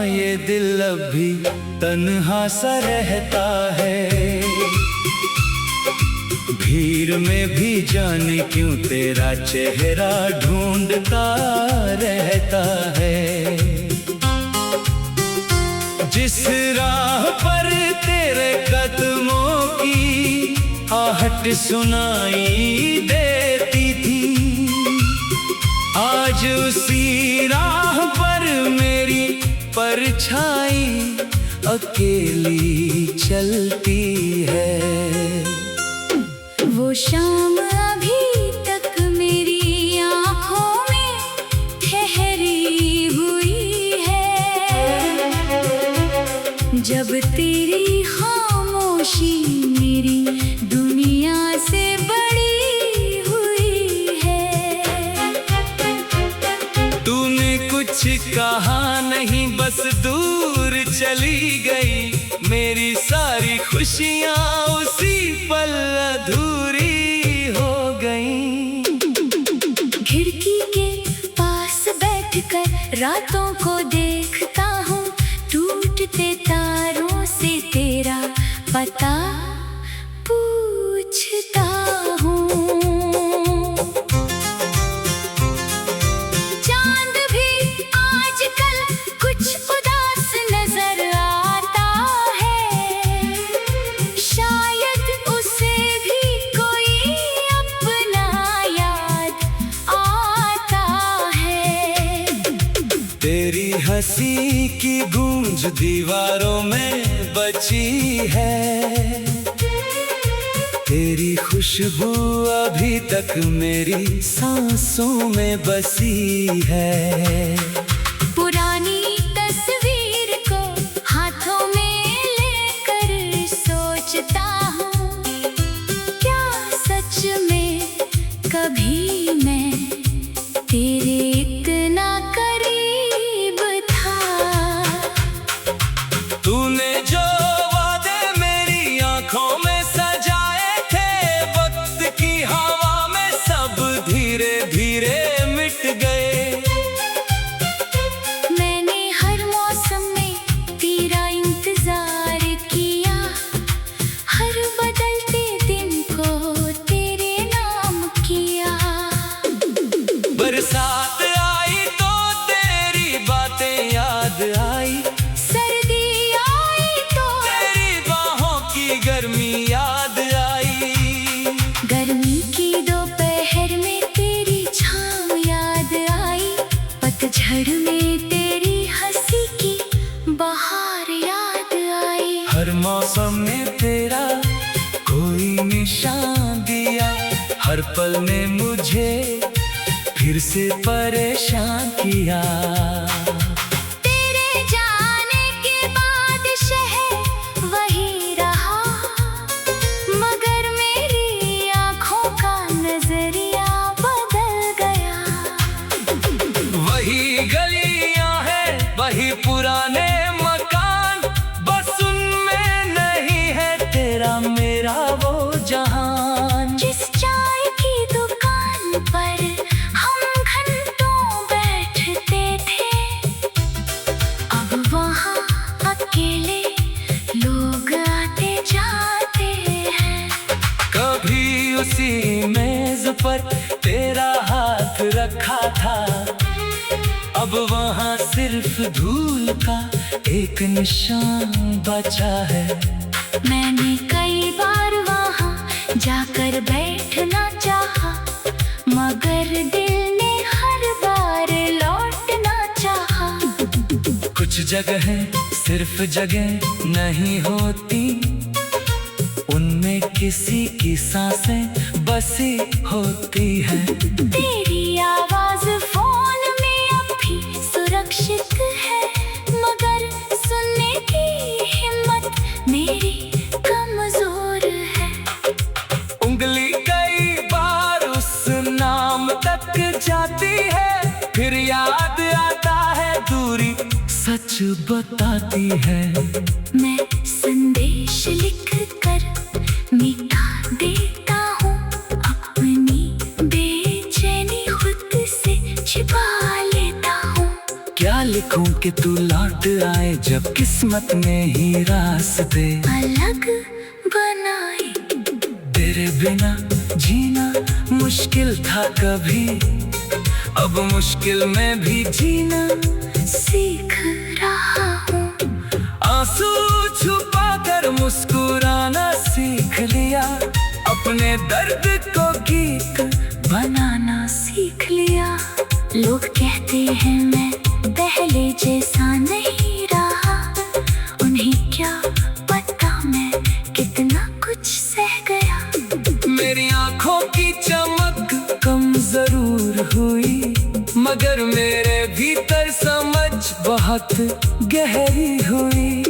ये दिल अब भी तन्हा सा रहता है। भीड़ में भी जाने क्यों तेरा चेहरा ढूंढता रहता है। जिस राह पर तेरे कदमों की आहट सुनाई देती थी, आज उसी राह पर मेरी परछाई अकेली चलती है। वो शाम अभी तक मेरी आँखों में ठहरी हुई है, जब तेरी खामोशी मेरी दुनिया से बड़ी हुई है। तूने कुछ कहा नहीं, बस दूर चली गई। मेरी सारी खुशियाँ उसी पल अधूरी हो गई। खिड़की के पास बैठकर रातों को देखता हूँ, टूटते तारों से तेरा पता पूछता हूँ। चांद भी आजकल कुछ उदास नजर आता है, शायद उसे भी कोई अपना याद आता है। तेरी हंसी की गूंज दीवारों में बची है, तेरी खुशबू अभी तक मेरी सांसों में बसी है। पुरानी तस्वीर को हाथों में लेकर सोचता हूँ, क्या सच में कभी मैं तेरे इतना करीब था। तूने जो वादे मेरी आंखों में सजाए थे, वक्त की हवा में सब धीरे धीरे मिट गए। मैंने हर मौसम में तेरा इंतजार किया, हर बदलते दिन को तेरे नाम किया। बरसात आई तो तेरी बातें याद आई, सर्दी आई तो तेरी बाहों की गर्मी याद आई। गर्मी की दोपहर में तेरी छाँव याद आई, पतझड़ में तेरी हंसी की बहार याद आई। हर मौसम में तेरा कोई निशान दिया, हर पल ने मुझे फिर से परेशान किया। तेरे जाने के बाद शहर वही रहा, मगर मेरी आँखों का नजरिया बदल गया। वही गलियां हैं, वही पुराने मकान, बस उनमें नहीं है तेरा मेरा वो जहान। जिस चाय की दुकान पर हम घंटों बैठते थे, अब वहाँ अकेले लोग आते जाते हैं। कभी उसी मेज पर तेरा हाथ रखा था, अब वहाँ सिर्फ धूल का एक निशान बचा है। मैंने कई बार वहाँ जाकर बैठना चाहा, मगर दिल ने हर बार लौटना चाहा। कुछ जगहें सिर्फ जगह नहीं होती, उनमें किसी की सांसें बसी होती हैं। तेरी आवाज फोन में अब भी सुरक्षित है, मगर सुनने की हिम्मत मेरी कमजोर है। उंगली कई बार उस नाम तक जाती है, फिर याद आता है दूरी सच बताती है। मैं संदेश लिख कर मिटा देता हूँ, अपनी बेचैनी खुद से छिपा लेता हूँ। क्या लिखूं लिखूं कि तू लौट आए जब किस्मत में ही रास्ते अलग बनाए। तेरे बिना जीना मुश्किल था कभी, अब मुश्किल में भी जीना सीख रहा हूँ। आंसू छुपा कर मुस्कुराना सीख लिया, अपने दर्द को गीत बनाना सीख लिया। लोग कहते हैं मैं पहले जैसा नहीं रहा, उन्हें क्या पता मैं कितना कुछ सह गया। मेरी आंखों की चमक कम जरूर हुई, मगर मेरे भीतर समझ बहुत गहरी हुई।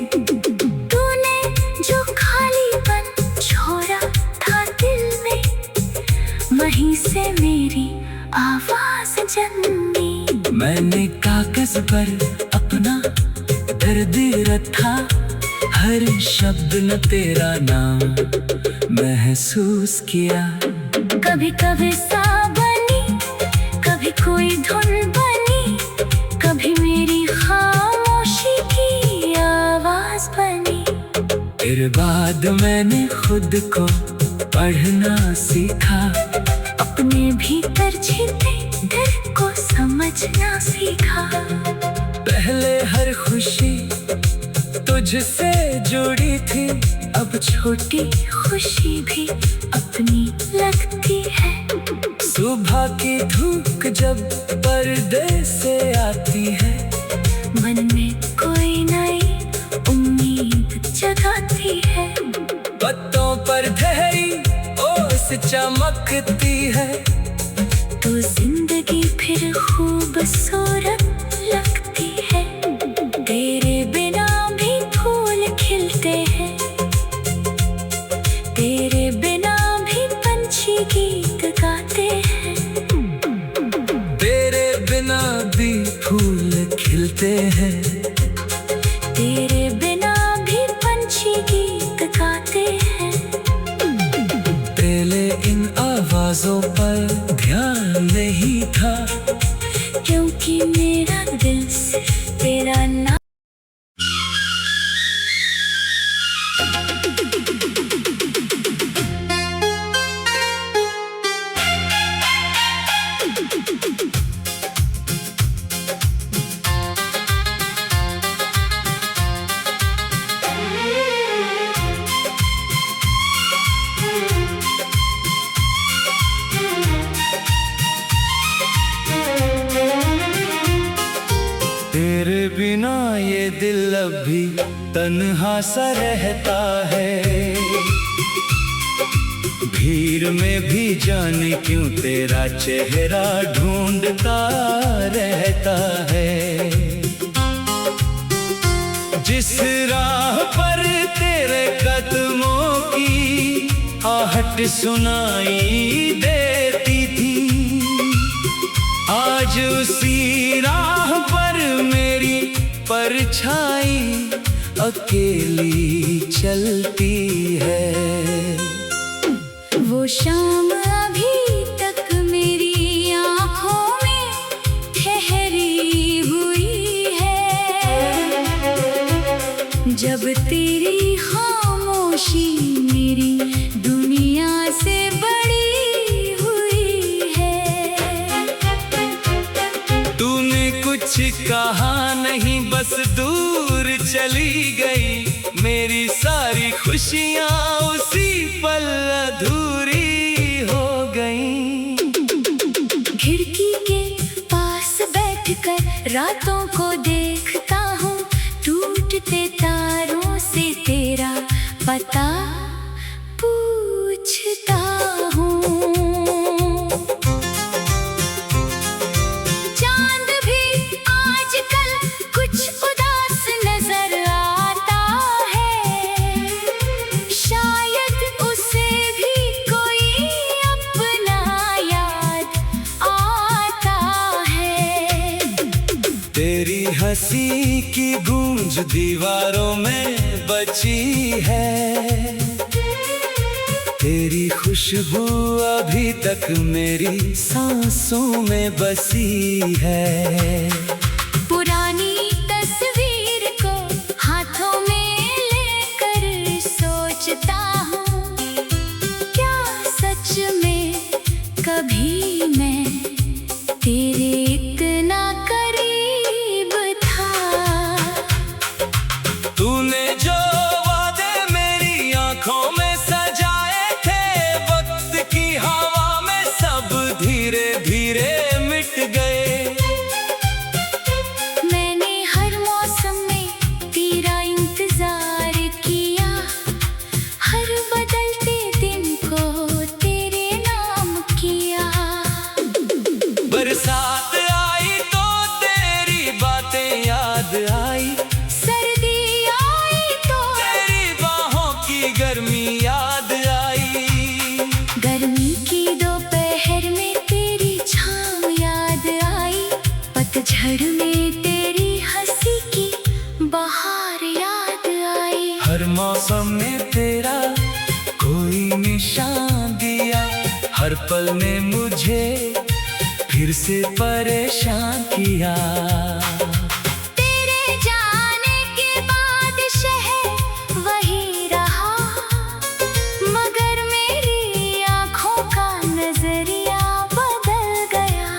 तूने जो खालीपन छोड़ा था दिल में, वहीं से मेरी आवाज जन्मी। मैंने कागज पर अपना दर्द रखा, हर शब्द न तेरा नाम महसूस किया। कभी कभी सा बनी, कभी कोई धुन बनी, कभी मेरी खामोशी की आवाज बनी। फिर बाद मैंने खुद को पढ़ना सीखा, अपने भीतर छिपे डर को समझना सीखा। पहले हर खुशी तुझसे जुड़ी थी, अब छोटी खुशी भी अपनी लगती है। सुबह की धूप जब पर्दे से आती है, मन में कोई नई उम्मीद जगाती है। पत्तों पर ठहरी ओस चमकती है, तो जिंदगी फिर खूबसूरत लगती है। तेरे बिना भी फूल खिलते हैं, तेरे बिना भी पंछी गीत गाते हैं। तेरे बिना भी फूल खिलते हैं, तेरे बिना भी पंछी गीत गाते हैं। पहले इन आवाजों पर ध्यान नहीं था, क्योंकि मेरा दिल से तेरा नाम। तेरे बिना ये दिल अब भी तन्हा सा रहता है, भीड़ में भी जाने क्यों तेरा चेहरा ढूंढता रहता है। जिस राह पर तेरे कदमों की आहट सुनाई देती थी, आज उसी राह पर मेरी परछाई अकेली चलती है। वो शाम अभी तक मेरी आँखों में ठहरी हुई है, जब तेरी खामोशी मेरी दुनिया से बड़ी हुई है। तूने कुछ कहा नहीं, बस दूर चली गई, मेरी सारी खुशियाँ उसी पल अधूरी हो गई। खिड़की के पास बैठकर रातों को देखता हूँ, टूटते तारों से तेरा पता पूछता हूँ। चांद भी आजकल कुछ उदास नजर आता है, शायद उसे भी कोई अपना याद आता है। तेरी हंसी की गूंज दीवारों में बची है, तेरी खुशबू अभी तक मेरी सांसों में बसी है। पुरानी हर मौसम में तेरा कोई निशान दिया, हर पल ने मुझे फिर से परेशान किया। तेरे जाने के बाद शहर वही रहा, मगर मेरी आँखों का नजरिया बदल गया।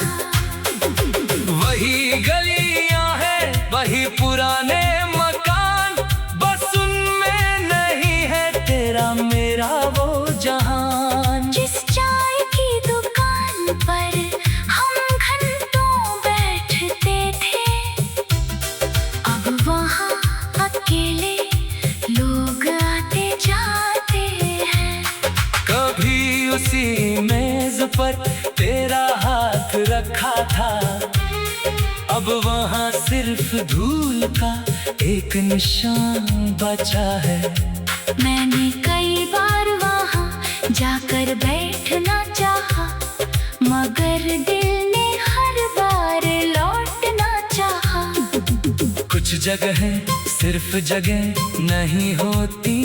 वही गलियां हैं, वही पुराने मकान, बस उनमें नहीं है तेरा मेरा वो जहान। जिस चाय की दुकान पर हम घंटों बैठते थे, अब वहाँ अकेले लोग आते जाते हैं। कभी उसी मेज पर तेरा हाथ रखा था, अब वहाँ सिर्फ धूल का एक निशान बचा है। मैंने कई बार वहाँ जाकर बैठना चाहा, मगर दिल ने हर बार लौटना चाहा। कुछ जगहें सिर्फ जगह नहीं होती,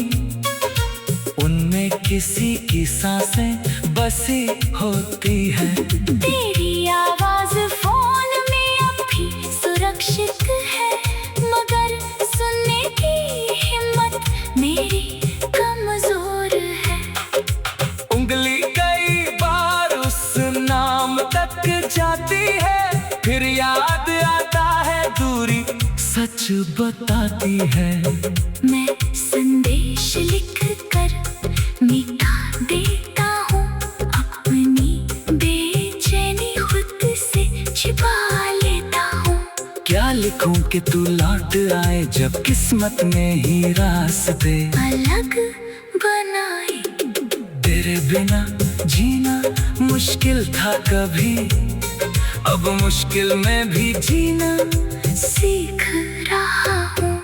उनमें किसी की सांसें बसी होती है। तेरी आवाज फोन में अब भी सुरक्षित है, मगर सुनने की हिम्मत मेरी कमजोर है। उंगली कई बार उस नाम तक जाती है, फिर याद आता है दूरी सच बताती है। मैं संदेश लिख कर मिटा देता हूँ, अपनी बेचैनी खुद से छिपा लेता हूँ। क्या लिखूं कि तू लौट आए जब किस्मत ने ही रास्ते अलग बनाए। तेरे बिना जीना मुश्किल था कभी, अब मुश्किल में भी जीना सीख रहा हूँ।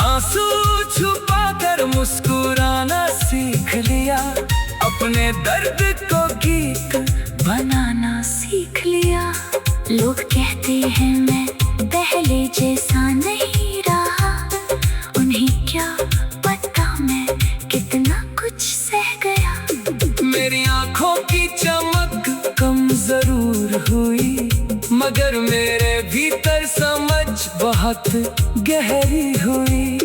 आंसू छुपा कर मुस्कुराना सीख लिया, अपने दर्द को गीत बनाना सीख लिया। लोग कहते हैं मैं पहले जैसा नहीं रहा, उन्हें क्या पता मैं कितना कुछ सह गया। मेरी आंखों की चमक कम जरूर हुई, मगर मेरे भीतर समझ बहुत गहरी हुई।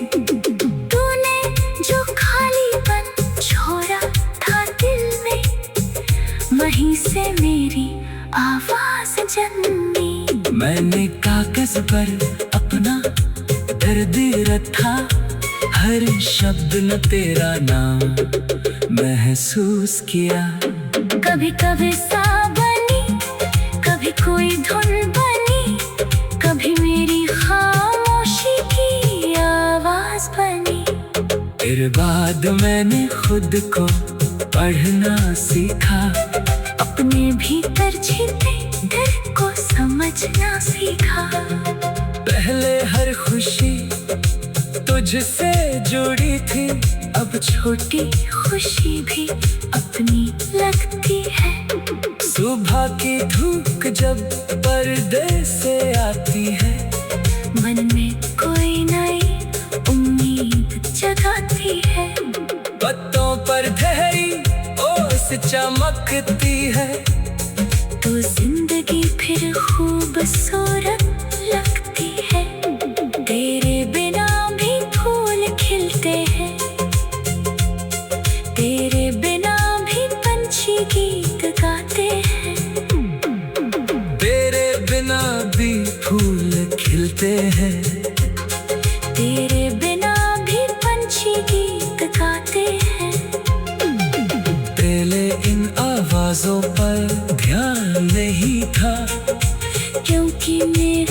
तूने जो खालीपन छोड़ा था दिल में, वहीं से मेरी आवाज जन्मी। मैंने कागज पर अपना दर्द रखा, हर शब्द न तेरा नाम महसूस किया। कभी कभी सा बनी, कभी कोई धुन बनी, कभी मेरी खामोशी की आवाज बनी। फिर बाद मैंने खुद को पढ़ना सीखा, अपने भीतर छिपे डर को समझना सीखा। पहले हर खुशी तुझसे जुड़ी थी, अब छोटी खुशी भी अपनी लगती है। सुबह की धूप जब पर्दे से आती है, मन में कोई नई उम्मीद जगाती है। पत्तों पर धैर्य ओस चमकती है, तो जिंदगी फिर खूबसूरत लगती है। तेरे बिना भी फूल खिलते हैं, तेरे बिना भी पंछी गीत गाते हैं। तेरे बिना भी फूल खिलते हैं, तेरे बिना भी पंछी गीत गाते हैं। पहले इन आवाजों पर ध्यान नहीं था, क्योंकि मेरे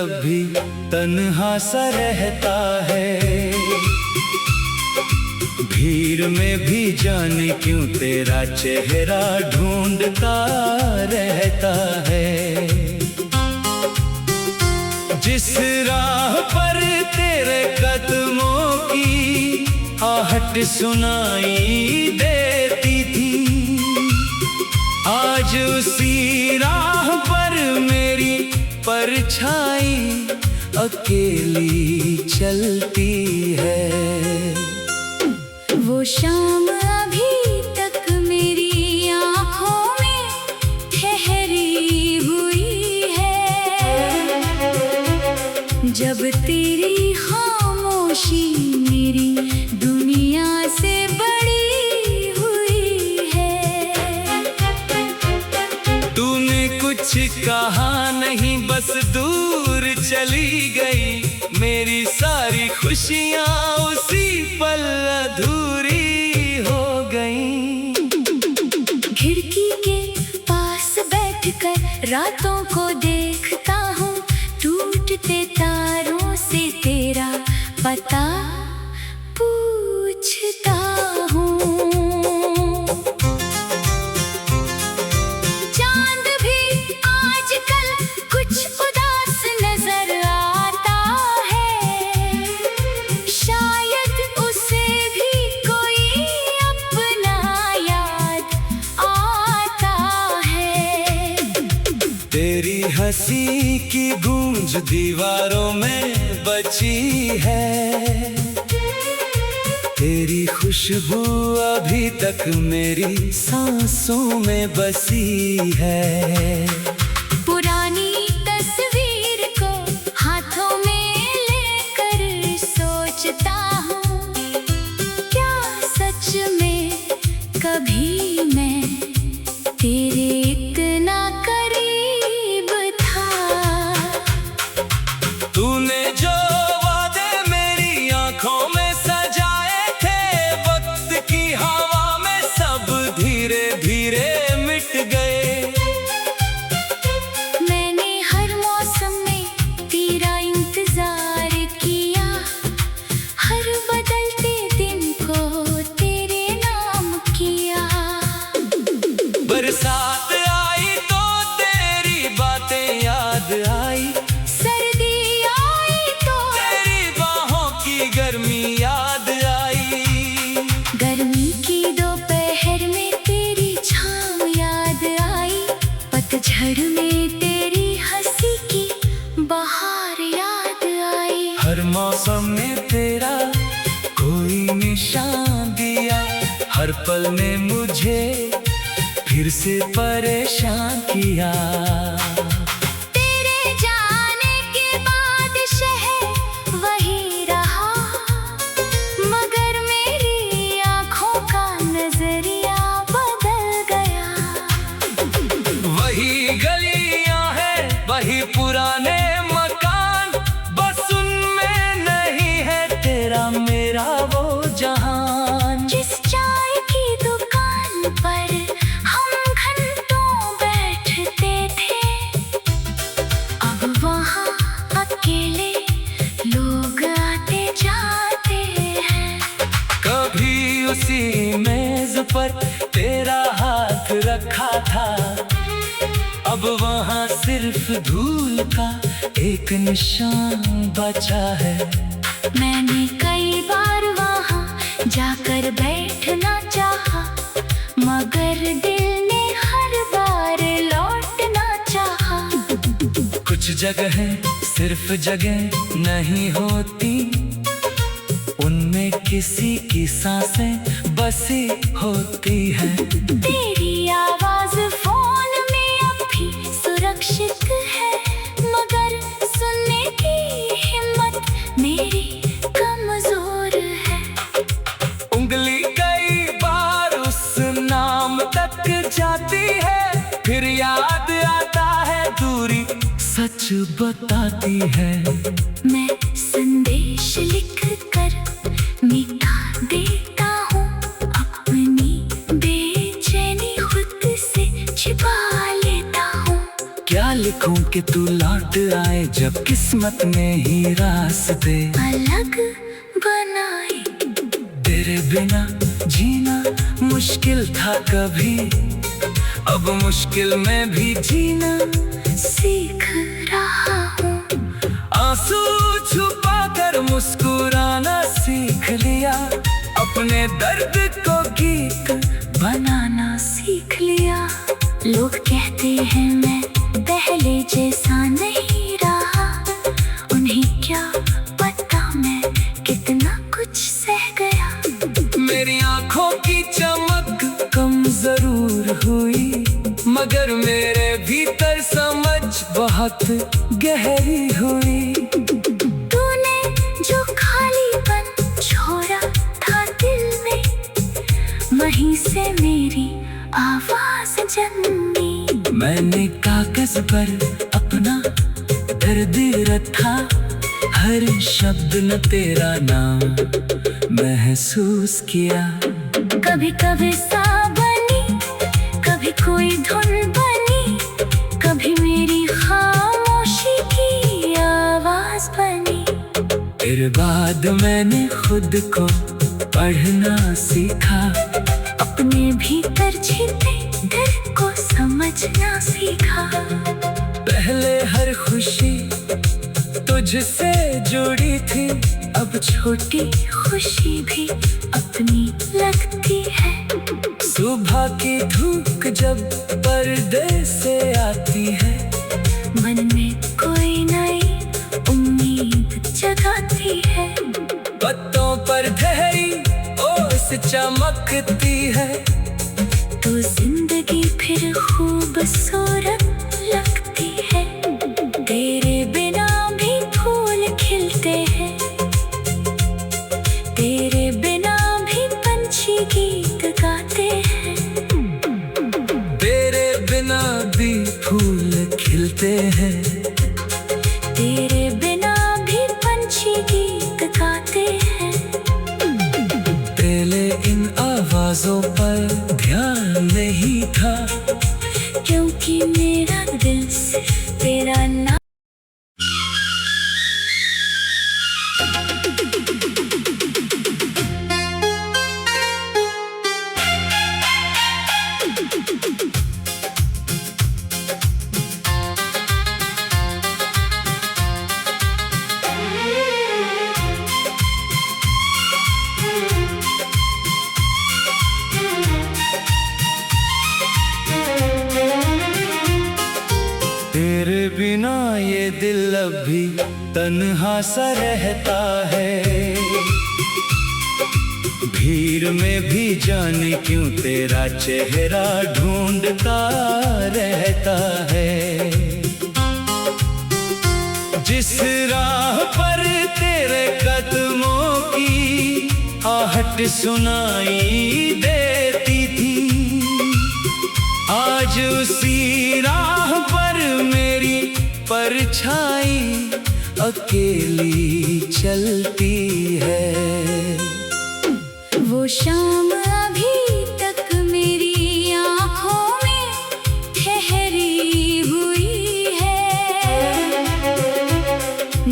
जब भी तन्हा सा रहता है। भीड़ में भी जाने क्यों तेरा चेहरा ढूंढता रहता है। जिस राह पर तेरे कदमों की आहट सुनाई देती थी, आज उसी राह पर मेरी परछाई अकेली चलती है। वो शाम अभी तक मेरी आँखों में ठहरी हुई है, जब तेरी खामोशी मेरी दुनिया से बड़ी हुई है। तूने कुछ कहा नहीं, बस दूर चली गई। मेरी सारी खुशियाँ उसी पल अधूरी हो गई। खिड़की के पास बैठकर रातों को देखता हूँ, टूटते तारों से तेरा पता पूछता हूँ। चांद भी आजकल कुछ उदास नजर आता है, शायद उसे भी कोई अपना याद आता है। तेरी हंसी की गूंज दीवारों में बची है, तेरी खुशबू अभी तक मेरी सांसों में बसी है। पुरानी तस्वीर को हाथों में लेकर सोचता हूँ, क्या सच में कभी मैं तेरे इतना करीब था। तूने जो वादे मेरी आंखों में सजाए थे, वक्त की हवा में सब धीरे धीरे मिट गए। मैंने हर मौसम में तेरा इंतजार किया, हर बदलते दिन को तेरे नाम किया। बरसात आई तो तेरी बातें याद आई, सर्दी आई तो तेरी बाहों की गर्मी याद आई। गर्मी की दोपहर में तेरी छाँव याद आई, पतझड़ में तेरी हंसी की बहार याद आई। हर मौसम में तेरा कोई निशान दिया, हर पल ने मुझे फिर से परेशान किया। तेरे जाने के बाद शहर वही रहा, मगर मेरी आँखों का नजरिया बदल गया। वही गलियां हैं, वही पुराने मकान, बस उनमें नहीं है तेरा मेरा वो जहान। जिस चाय की दुकान पर हम घंटों बैठते थे, अब वहाँ अकेले लोग आते जाते हैं। कभी उसी मेज पर तेरा हाथ रखा था, अब वहाँ सिर्फ धूल का एक निशान बचा है। मैंने कई बार वहाँ जाकर बैठना चाहा, मगर दिल ने हर बार लौटना चाहा। कुछ जगहें सिर्फ जगह नहीं होती, उनमें किसी की सांसें बसी होती हैं। तेरी आवाज फोन में अब भी सुरक्षित है, मगर सुनने की हिम्मत मेरी कमजोर है। उंगली कई बार उस नाम तक जाती है, फिर याद आता है दूरी सच बताती है। मैं संदेश लिख कर मिटा देता हूँ, अपनी बेचैनी खुद से छिपा लेता हूँ। क्या लिख सकूं कि तू लौट आए जब किस्मत ने ही रास्ते अलग बनाए। तेरे बिना जीना मुश्किल था कभी, अब मुश्किल में भी जीना सीख रहा हूँ। आंसू छुपा कर मुस्कुराना सीख लिया, अपने दर्द को गीत बनाना सीख लिया। लोग कहते हैं मैं पहले जैसा नहीं रहा, उन्हें क्या पता मैं कितना कुछ सह गया। मेरी आंखों की चमक कम जरूर हुई, मगर मेरे भीतर समझ बहुत गहरी हुई। तूने जो खालीपन छोड़ा था दिल में, वहीं से मेरी आवाज जन्मी। मैंने कागज पर अपना दर्द रखा, हर शब्द न तेरा नाम महसूस किया। कभी कभी सा बनी, कभी कोई धुन बनी, कभी मेरी खामोशी की आवाज बनी। फिर बाद मैंने खुद को पढ़ना सीखा, अपने भीतर छिपे डर को समझना सीखा। पहले हर खुशी तुझसे जुड़ी थी, अब छोटी खुशी भी अपनी लगती है। सुबह की धूप जब पर्दे से आती है, मन में कोई नई उम्मीद जगाती है। पत्तों पर धैर्य ओस चमकती है, तो जिंदगी फिर खूबसूरत लगती है। तेरे बिना भी फूल खिलते हैं, तेरे बिना भी पंछी गीत गाते हैं। तेरे बिना भी फूल खिलते हैं, तेरे बिना भी पंछी गीत गाते हैं। पहले इन आवाजों पर ध्यान नहीं था, क्योंकि मेरा दिल से तेरा नाम। तेरे बिना ये दिल अभी तन्हा सा रहता है, भीड़ में भी जाने क्यों तेरा चेहरा ढूंढता रहता है। जिस राह पर तेरे कदमों की आहट सुनाई देती थी, आज उसी राह पर मेरी परछाई अकेली चलती है। वो शाम अभी तक मेरी आँखों में ठहरी हुई है,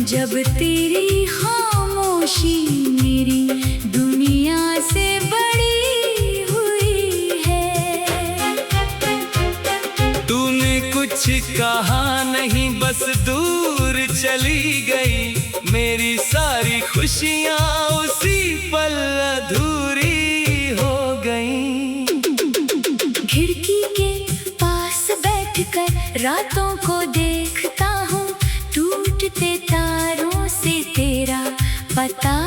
जब तेरी खामोशी मेरी दुनिया से बड़ी हुई है। तूने कुछ कहा नहीं, बस दूर चली गई, मेरी सारी खुशियाँ उसी पल अधूरी हो गई। खिड़की के पास बैठकर रातों को देखता हूँ, टूटते तारों से तेरा पता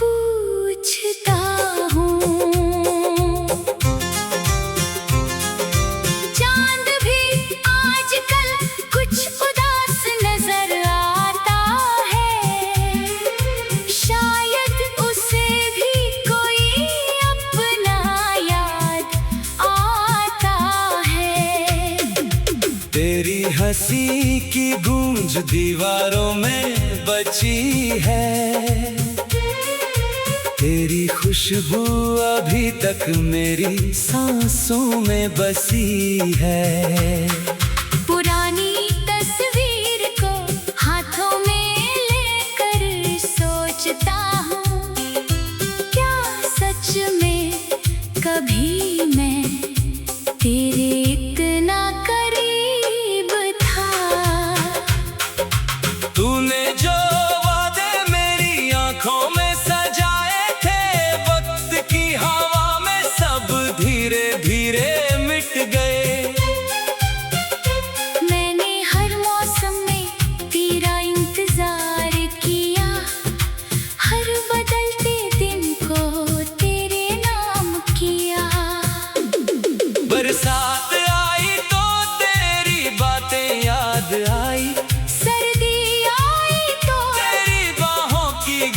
पूछता हूँ। चांद भी आजकल कुछ उदास नजर आता है, शायद उसे भी कोई अपना याद आता है। तेरी हंसी की गूंज दीवारों में बची है, तेरी खुशबू अभी तक मेरी सांसों में बसी है। पुरानी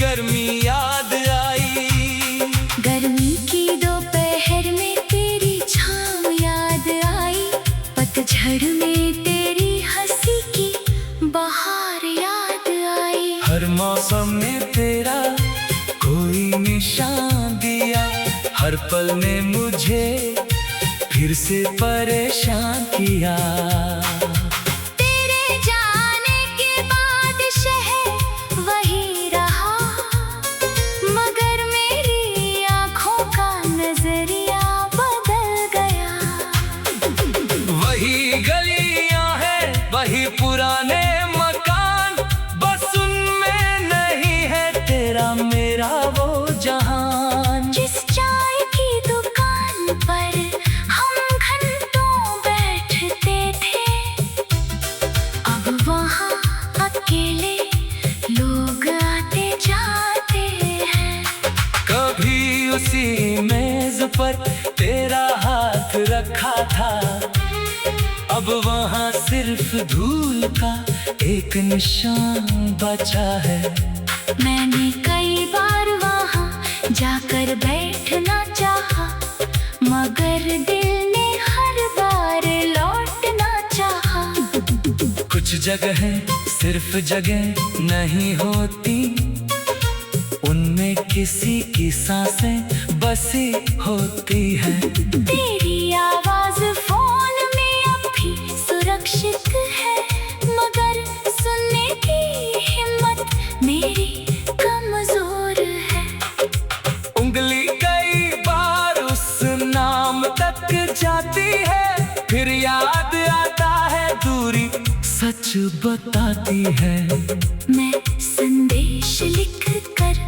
गर्मी याद आई। गर्मी की दोपहर में तेरी छाँव याद आई। पतझड़ में तेरी हंसी की बहार याद आई। हर मौसम में तेरा कोई निशान दिया। हर पल ने मुझे फिर से परेशान किया। तेरे जाने के बाद शहर वही रहा, मगर मेरी आँखों का नजरिया बदल गया। वही गलियां हैं, वही पुराने मकान, बस उनमें नहीं है तेरा मेरा वो जहान। जिस चाय की दुकान पर हम घंटों बैठते थे, अब वहाँ अकेले लोग आते जाते हैं। कभी उसी मेज पर तेरा हाथ रखा था, अब वहाँ सिर्फ धूल का एक निशान बचा है। मैंने कई बार वहाँ जाकर बैठना चाहा, मगर दिल ने हर बार लौटना चाहा। कुछ जगहें सिर्फ जगह नहीं होती, उनमें किसी की सांसें बसी होती हैं। तेरी आवाज फोन में अब भी सुरक्षित है, मगर सुनने की हिम्मत मेरी कमजोर है। उंगली कई बार उस नाम तक जाती है, फिर याद आता है दूरी सच बताती है। मैं संदेश लिख कर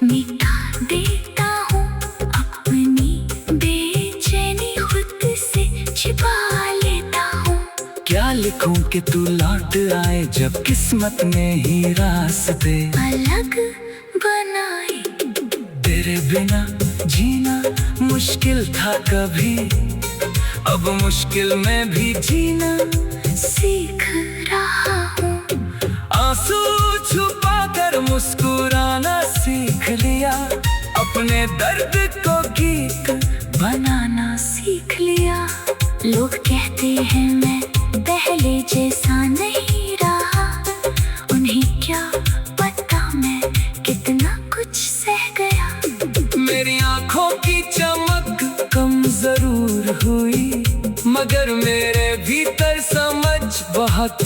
मिटा देता हूँ, अपनी बेचैनी खुद से छिपा लेता हूँ। क्या लिखूं कि तू लौट आए जब किस्मत ने ही रास्ते अलग बनाए। तेरे बिना जीना मुश्किल था कभी, अब मुश्किल में भी जीना सीख रहा हूँ। आंसू छुपा कर मुस्कुराना सीख लिया, अपने दर्द को गीत बनाना सीख लिया। लोग कहते हैं मैं पहले जैसा नहीं रहा, उन्हें क्या पता मैं कितना कुछ सह गया। मेरी आंखों की चमक कम जरूर हुई, मगर मेरे भीतर समझ बहुत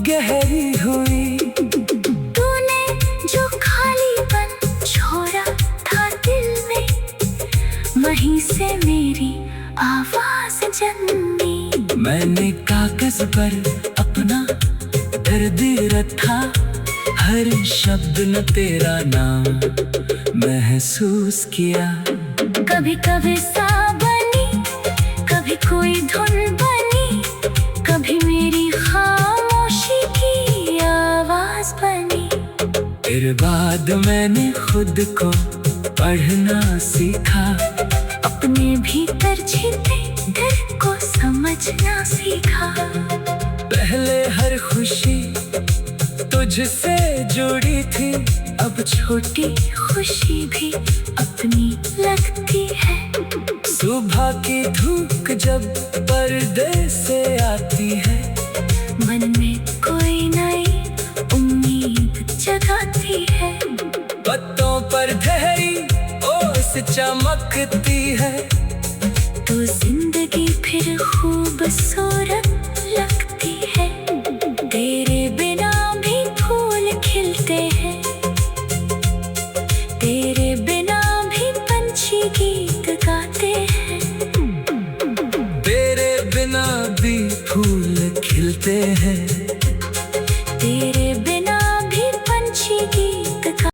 गहरी हुई। तूने जो खालीपन छोड़ा था दिल में, वहीं से मेरी आवाज जन्मी। मैंने कागज पर अपना दर्द रखा, हर शब्द न तेरा नाम महसूस किया। कभी कभी सा बनी, कभी कोई धुन बनी, कभी मेरी खामोशी की आवाज बनी। फिर बाद मैंने खुद को पढ़ना सीखा, अपने भीतर छिपे डर को समझना सीखा। पहले हर खुशी तुझसे जुड़ी थी, अब छोटी खुशी भी अपनी लगती है। सुबह की धूप जब पर्दे से आती है, मन में कोई नई उम्मीद जगाती है। पत्तों पर गहरी ओस चमकती है, तो जिंदगी फिर खूबसूरत लगती है। तेरे बिना भी फूल खिलते हैं, तेरे बिना भी पंछी की